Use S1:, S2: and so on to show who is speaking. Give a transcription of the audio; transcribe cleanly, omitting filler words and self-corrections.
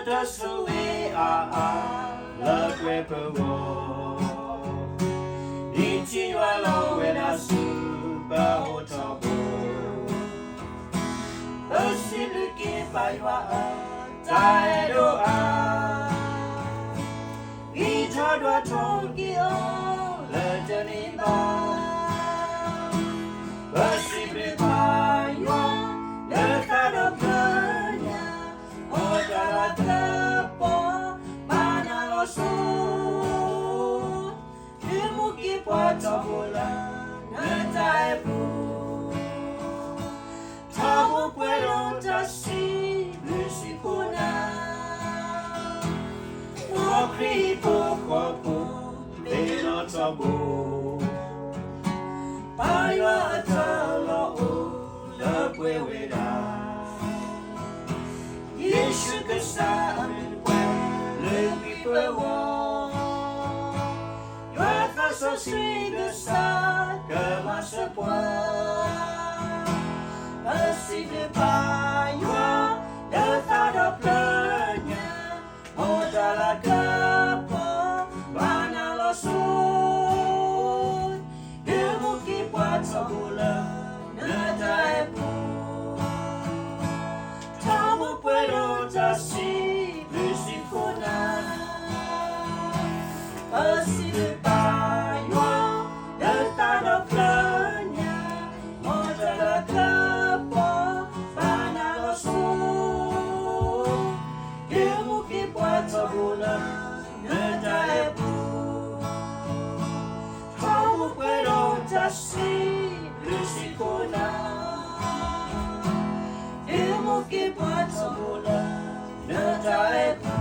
S1: Tasui la Crepewo. Inchi Walo when I super hotobo. Basiluki Paiwa Taido Itadwa Tokyo Lejanimba. Basibli Paiwa Lekado Planya Odara Tepo Manalosu Ilmuki Potobola Nataipu Tamu Puero Tasi Lusikuna Mokripo Kopo Beno Tabo Paiwa Atalo Lepueweda Yeshu Kasa Le Pipewo Yua So Sri Kasa Kemasepwa Asik Paiwa Delta Planya Modala Kepo Banalosu Ilmuki Puat Sabula Nataipu Tamu Puedo Tasi Lusikuna Asik Paiwa Delta Planya Modala Kepo Banalosu Ilmuki Puat Sabula Nataipu Tamu Puedo Tasi Lusikuna Ilmuki Puat Sabula Nataipu